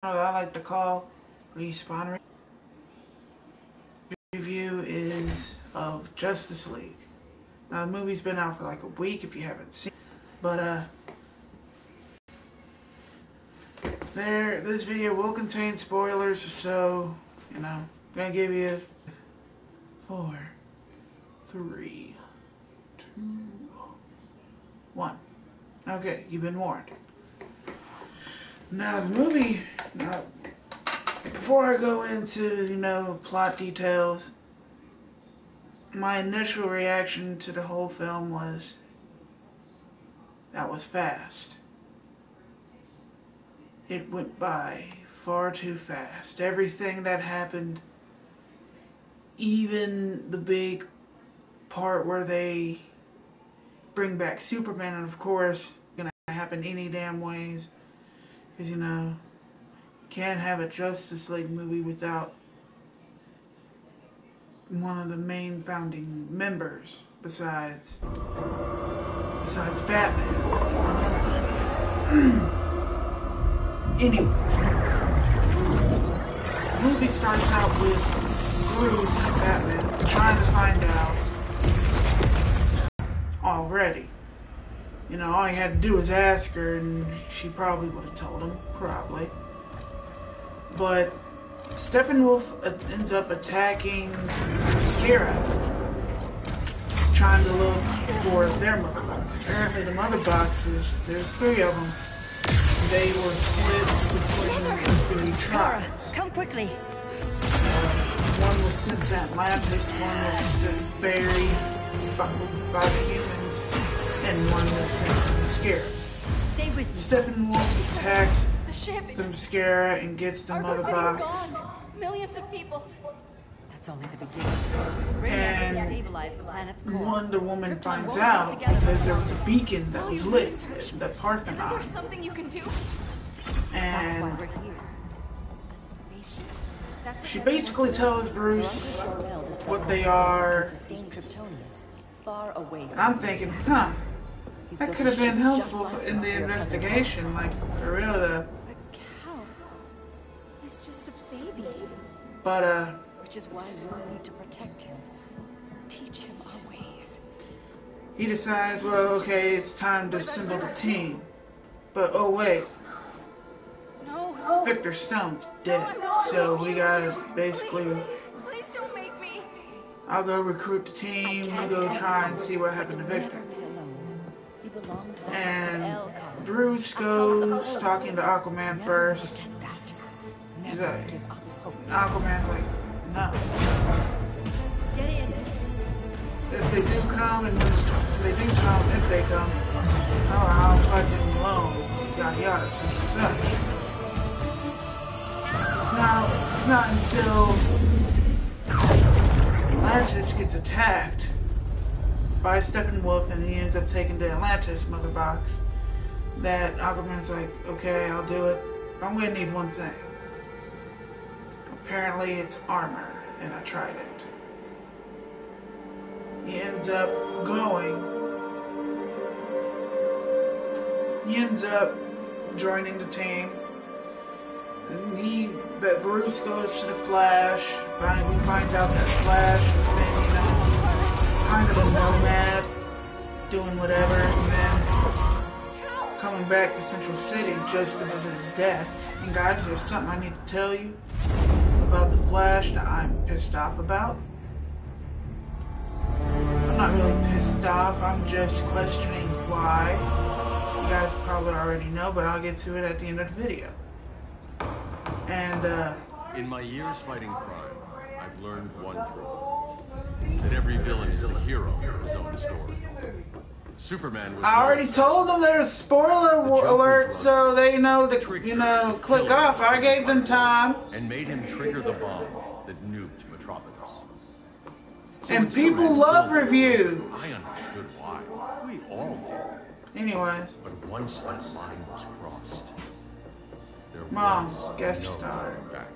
I like to call Respawn review is of Justice League. Now the movie's been out for like a week if you haven't seen it, but this video will contain spoilers, so I'm gonna give you 4, 3, 2, 1. Okay, you've been warned. Now the movie, before I go into, plot details, my initial reaction to the whole film was, that was fast. It went by far too fast. Everything that happened, even the big part where they bring back Superman, and of course, it's gonna happen any damn ways, because can't have a Justice League movie without one of the main founding members besides Batman. Anyways, the movie starts out with Bruce, Batman, trying to find out already. All he had to do was ask her, and she probably would have told him, probably. But Steppenwolf ends up attacking Scarab, trying to look for their mother box. Apparently the mother boxes, there's 3 of them, they were split between 3 tribes. Come quickly. One was sent to Atlantis, one was buried by the humans, and one was sent to Themyscira. Stay with me. Steppenwolf attacks Themyscira and gets the mother box. Millions of people. That's only the beginning. And to stabilize the planet's core. Wonder Woman finds out because there was a beacon that was lit, the Parthenon. Isn't there something you can do? And that's why we're here. A spaceship. She basically tells Bruce what they are. Far away. And I'm thinking, that could have been helpful in the investigation, like, for real though. A cow. He's just a baby. But, which is why we need to protect him. Teach him our ways. He decides, well, okay, it's time to assemble the team. But, oh wait. No. Victor Stone's dead. So we gotta basically... Please don't make me. I'll go recruit the team, you go try and see what happened to Victor. And Bruce goes talking to Aquaman first. He's like, Aquaman's like, no. Get in. If they do come, if they come, I'll fight them alone. Yada yada, such and such. It's not until Atlantis gets attacked by Steppenwolf and he ends up taking the Atlantis mother box that Aquaman's like, okay, I'll do it. I'm gonna need one thing. Apparently it's armor, and I tried it. He ends up joining the team. And Bruce goes to the Flash. We find out that Flash has been, kind of a nomad, doing whatever, and then coming back to Central City just to visit his dad. And guys, there's something I need to tell you about the Flash that I'm pissed off about. I'm not really pissed off, I'm just questioning why. You guys probably already know, but I'll get to it at the end of the video. And, in my years fighting crime, I've learned one truth. That every villain is the hero of his own story. Superman was... I already told them there's spoiler alert, so they know to, click off. I gave them time. And made him trigger the bomb that nuked Metropolis. So and people love reviews. I understood why. We all did. Anyways. But once that line was crossed, there Mom, was guest no star. going back.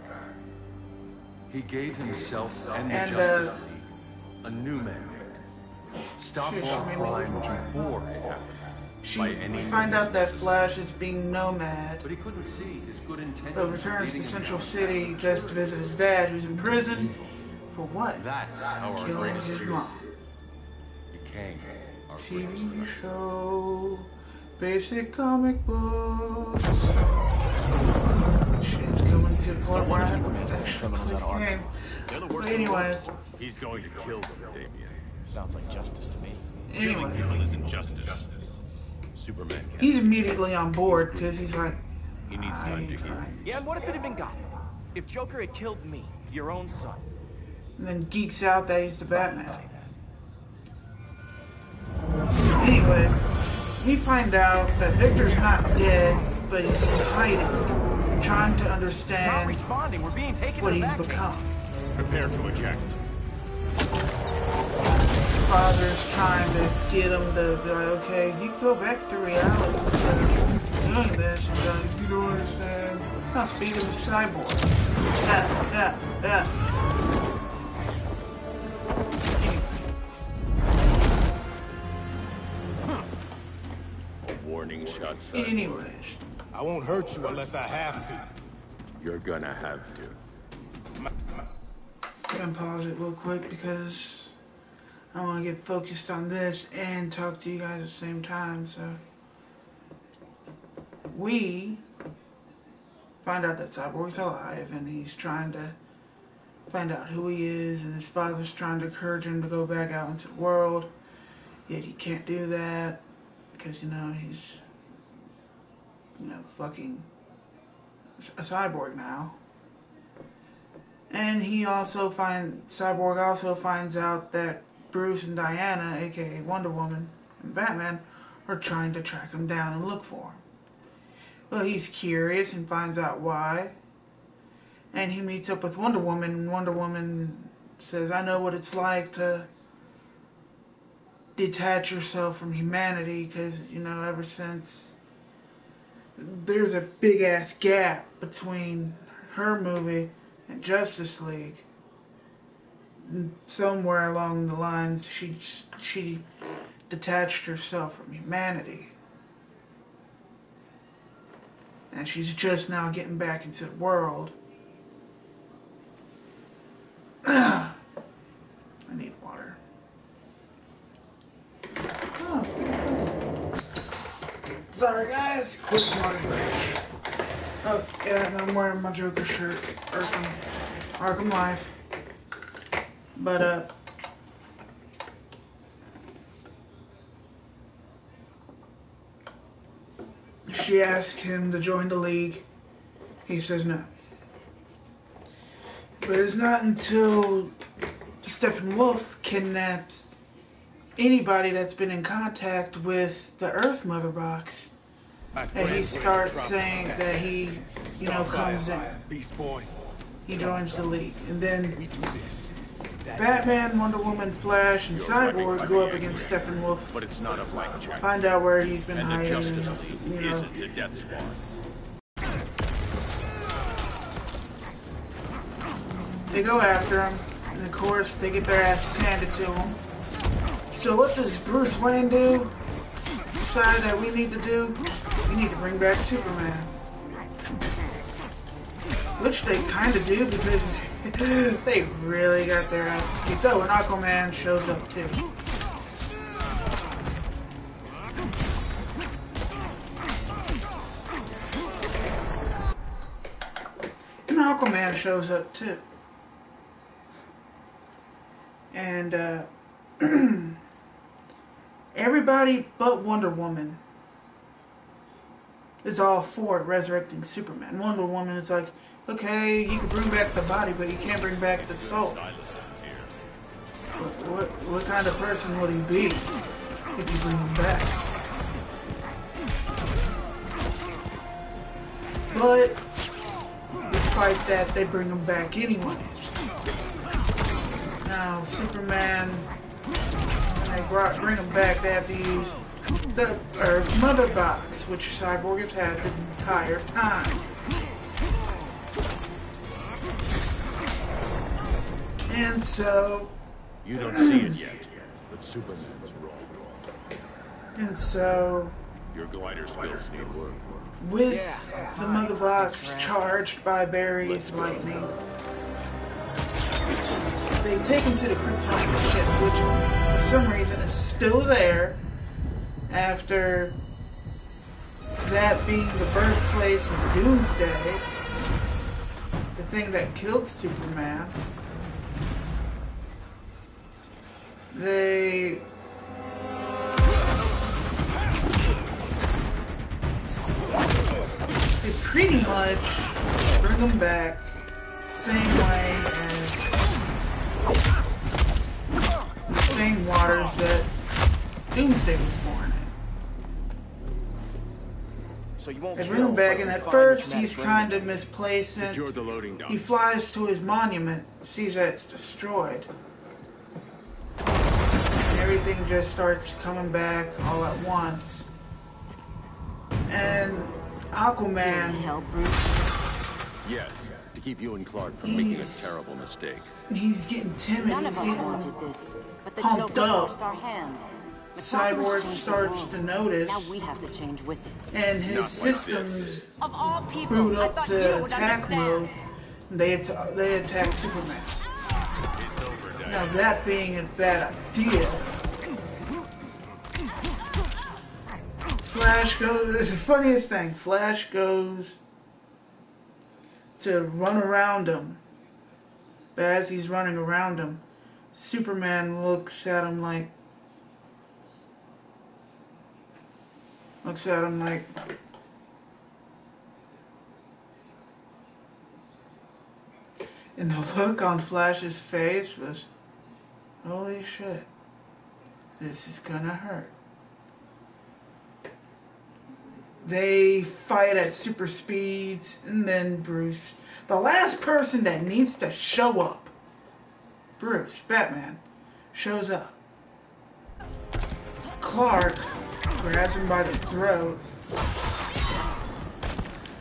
He gave himself and the Justice League a new mandate. Stop all crime before it happened. We find out that Flash is being nomad, But he couldn't see his good intentions. but returns to Central City just to visit his dad, who's in prison. For what? That's how our Killing greatest his hero mom. became our greatest TV enemy. show, basic comic books. Shit's coming to the point where I have to actually play the game. But anyways, He's going to kill them, Damian. Sounds like justice to me. anyways, isn't justice. Superman can't. he's immediately on board because he's like, He needs time to heal. Yeah, and what if it had been Gotham? If Joker had killed me, your own son? and then geeks out that he's the Batman. Say that. Anyway, we find out that Victor's not dead, but he's in hiding, trying to Not understand responding. We're being taken what to the he's Batcave. become. Prepare to eject. His father's trying to get him to be like, okay, you can go back to reality. Doing this, and like, you don't understand. Now speaking of Cyborg. Yeah. Warning shot, son. Anyways, I won't hurt you unless I have to. You're gonna have to. I'm gonna pause it real quick because I want to get focused on this and talk to you guys at the same time. So we find out that Cyborg's alive and he's trying to find out who he is, and his father's trying to encourage him to go back out into the world, yet he can't do that because, you know, he's, you know, fucking a cyborg now. And Cyborg also finds out that Bruce and Diana, aka Wonder Woman and Batman, are trying to track him down and look for him. Well, he's curious and finds out why. And he meets up with Wonder Woman, and Wonder Woman says, I know what it's like to detach yourself from humanity, because, you know, ever since there's a big ass gap between her movie and Justice League. Somewhere along the lines, she detached herself from humanity. And she's just now getting back into the world. I need water. Oh, sorry guys, quick water break. Oh, yeah, and I'm wearing my Joker shirt, Arkham Life. But, she asked him to join the League. He says no. But it's not until Steppenwolf kidnaps anybody that's been in contact with the Earth Mother Box that he starts saying that he, you know, comes in. Beast Boy, He joins the League. And then we do this. Batman, Wonder Woman, Flash, and Cyborg go up against Steppenwolf, But it's not a blank check. find out where he's been And the hiding, Justice and, League you know. isn't the Death Squad. They go after him, and of course, they get their asses handed to them. So what does Bruce Wayne do? Decide that we need to do? We need to bring back Superman. Which they kind of do, because they really got their asses kicked. Oh, and Aquaman shows up too. And Aquaman shows up too. And everybody but Wonder Woman is all for resurrecting Superman. Wonder Woman is like, okay, you can bring back the body, but you can't bring back the soul. What kind of person would he be if you bring him back? But despite that, they bring him back anyways. Now, Superman, when they bring him back, they have to use the Earth Mother Box, which Cyborg has had the entire time. And so... You don't see it yet, but Superman's wrong. And so... Your glider skills need work. with Yeah, I'm the fine. mother box Thanks for charged by Barry's lightning. They take him to the Kryptonian ship, which for some reason is still there after that being the birthplace of Doomsday, the thing that killed Superman. They pretty much bring him back same way as the same waters that Doomsday was born in. So you won't They bring him back, and at first he's kind of misplaced. Secure the loading He docks. flies to his monument, sees that it's destroyed, and everything just starts coming back all at once. And Aquaman, Hell, Bruce. Yes, to keep you and Clark from making a terrible mistake. he's getting timid. None He's of us getting wanted this, but the pumped Joker up. forced our hand. Cyborg Metropolis changed the starts world. to notice, Now we have to change with it. and his Not like systems this. Of all people, boot I up thought you to would attack understand. mode. They attack Superman. It's over, Diane. Now that being a bad idea, Flash goes. It's the funniest thing. Flash goes to run around him. But as he's running around him, Superman looks at him like. And the look on Flash's face was, holy shit, this is gonna hurt. They fight at super speeds, and then Bruce, the last person that needs to show up, Bruce, Batman, shows up. Clark grabs him by the throat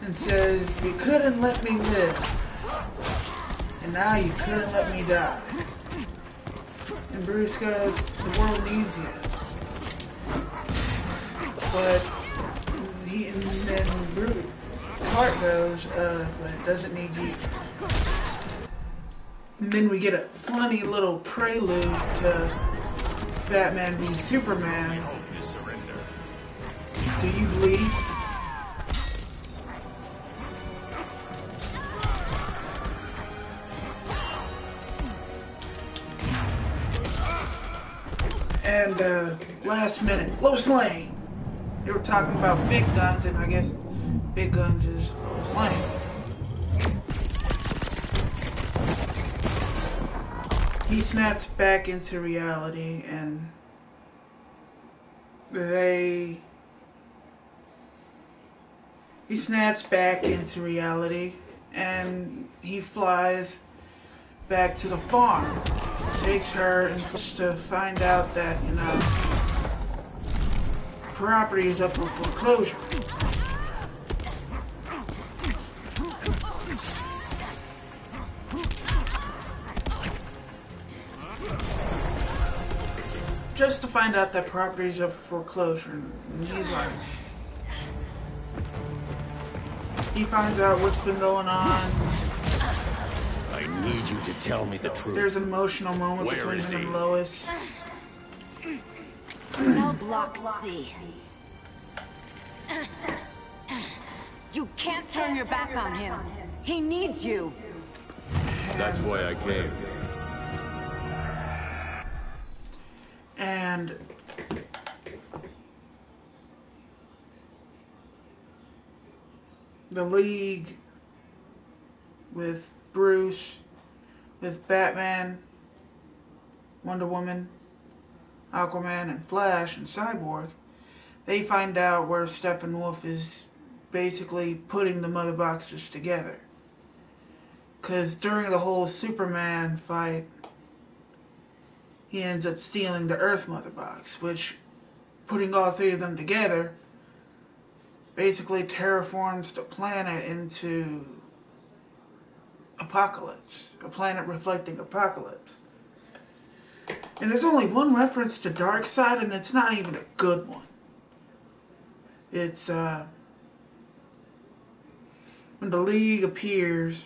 and says, "You couldn't let me live, and now you couldn't let me die." And Bruce goes, "The world needs you." But and then Clark goes, "But it doesn't need you." And then we get a funny little prelude to Batman v Superman. Do you bleed? And last minute, Lois Lane. They were talking about big guns, and I guess big guns is Lois Lane. He snaps back into reality, and he snaps back into reality, and he flies back to the farm. Takes her and to find out that, property is up for foreclosure. Just to find out that property is up for foreclosure, and he's like, he finds out what's been going on. I need you to tell me the truth. There's an emotional moment Where between is him he? and Lois. Cell Block C. You can't turn your back on him. He needs you. That's why I came. And the League with Bruce, with Batman, Wonder Woman, Aquaman, and Flash, and Cyborg, they find out where Steppenwolf is basically putting the mother boxes together. Because during the whole Superman fight, he ends up stealing the Earth mother box, which, putting all three of them together, basically terraforms the planet into Apocalypse, a planet reflecting Apocalypse. And there's only one reference to Darkseid, and it's not even a good one. It's when the League appears,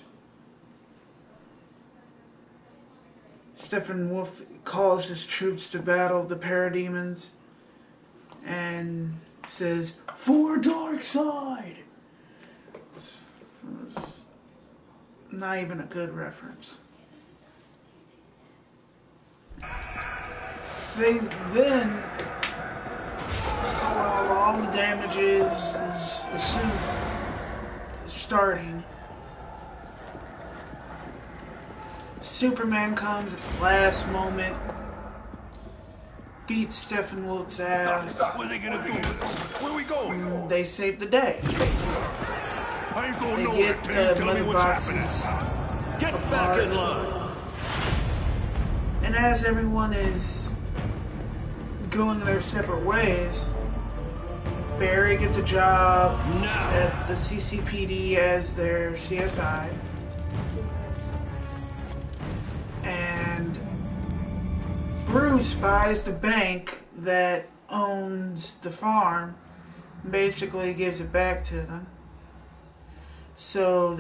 Steppenwolf calls his troops to battle the parademons and says, "For Darkseid!" It's not even a good reference. Then, while all the damage is assumed starting, Superman comes at the last moment, beats Steppenwolf's ass. What are they gonna do with us? Where we going? They save the day. I ain't going They nowhere, get Tim. the Tell me mother what's boxes happening. Get back in line. And as everyone is going their separate ways, Barry gets a job at the CCPD as their CSI. And Bruce buys the bank that owns the farm, basically gives it back to them. So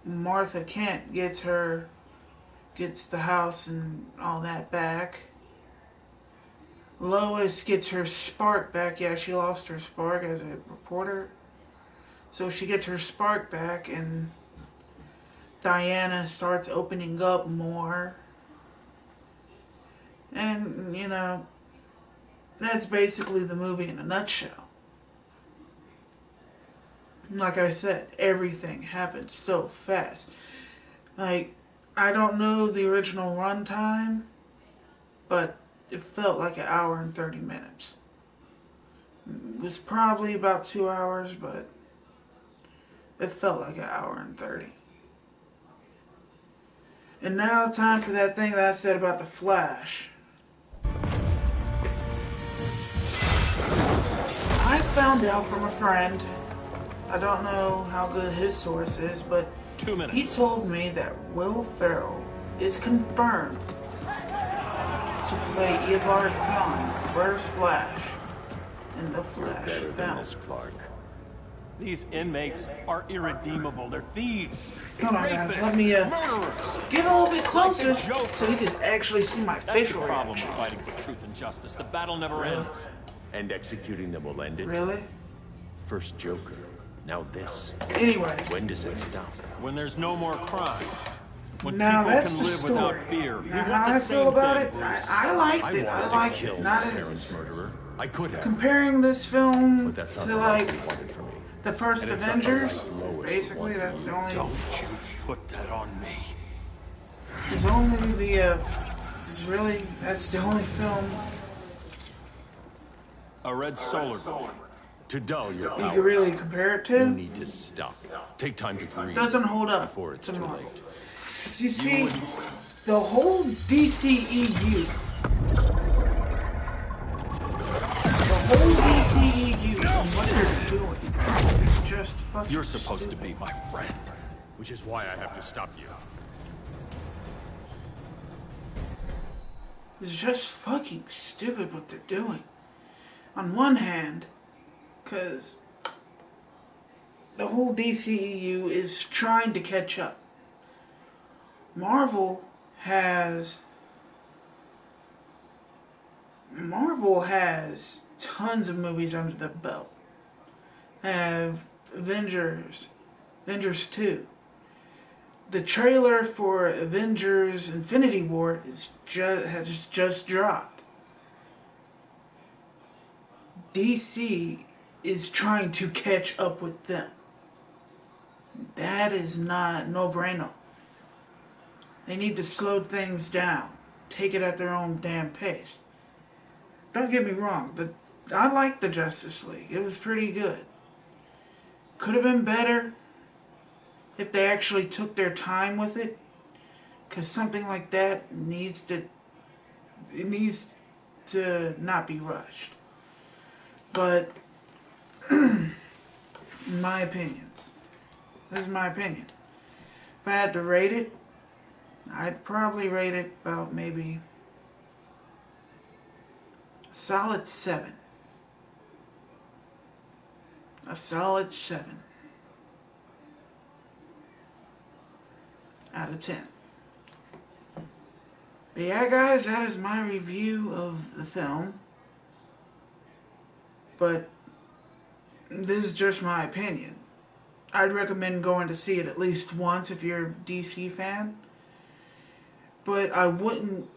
Martha Kent gets the house and all that back. Lois gets her spark back. Yeah, she lost her spark as a reporter. So she gets her spark back, and Diana starts opening up more. And, you know, that's basically the movie in a nutshell. Like I said, everything happened so fast. Like, I don't know the original runtime, but it felt like an hour and 30 minutes. It was probably about 2 hours, but it felt like an hour and 30. And now time for that thing that I said about the Flash. I found out from a friend, I don't know how good his source is, but 2 minutes. he told me that Will Ferrell is confirmed to play Eobard Thawne, Reverse Flash, in the Flash film. Clark. These inmates are irredeemable. They're thieves. Hold on, guys. Rapists, Let me murderers. get a little bit closer Like the Joker. so you can actually see my That's facial the problem reaction. with fighting for truth and justice. The battle never Really? ends. And executing them will end it. Really? First Joker, now this. Anyways, When does it stop? When there's no more crime. When now people that's can the live story. without fear. We Now, want how the I same feel about thing, it, Bruce. I liked I it. I wanted liked to kill it. Not my as parents' murderer. I could have. comparing this film But that's not to what like they wanted for me. the first And it's not the Avengers. life Lois would Basically, want for that's you. the only. Don't you put that on me. It's only the. It's really that's the only film A red solar guy. To dull your you powers, could really compare it you to. need to stop. Take time to breathe. Doesn't hold up before it's to too Marvel. late. You see, the whole DCEU, and what they're doing is just fucking You're supposed to stupid. be my friend. Which is why I have to stop you. It's just fucking stupid what they're doing. On one hand, because the whole DCEU is trying to catch up. Marvel has tons of movies under the belt. They have Avengers 2. The trailer for Avengers Infinity War has just dropped. DC is trying to catch up with them. That is not no-brainer. They need to slow things down. Take it at their own damn pace. Don't get me wrong, I liked the Justice League. It was pretty good. Could have been better if they actually took their time with it. Because something like that needs to not be rushed. But, in my opinions, this is my opinion. If I had to rate it, I'd probably rate it about maybe a solid 7. a solid 7 out of 10. But yeah, guys, that is my review of the film. But this is just my opinion. I'd recommend going to see it at least once if you're a DC fan. But I wouldn't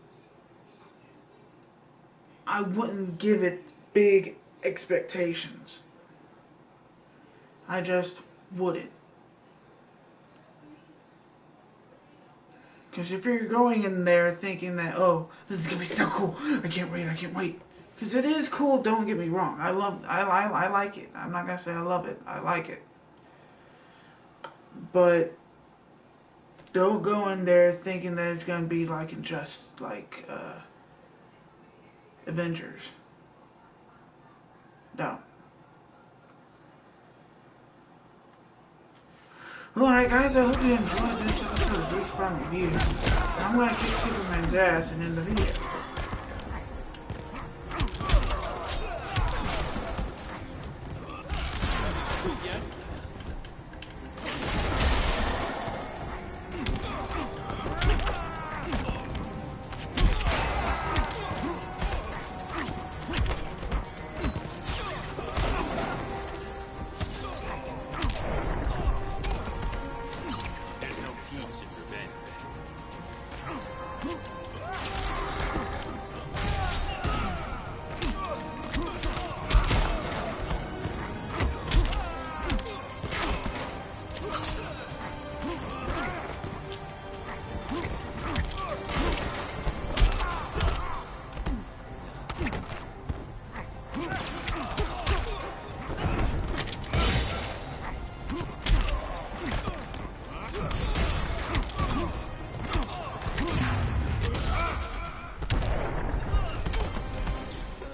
give it big expectations. I just wouldn't. Because if you're going in there thinking that, oh, this is going to be so cool, I can't wait. Because it is cool, don't get me wrong. I like it. I'm not going to say I love it. I like it. But don't go in there thinking that it's going to be like Avengers. No. Alright guys, I hope you enjoyed this episode of Respawn Review. I'm going to kick Superman's ass and end the video.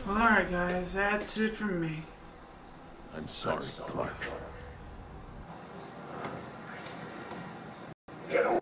Alright guys, that's it from me. I'm sorry, Clark. Get away.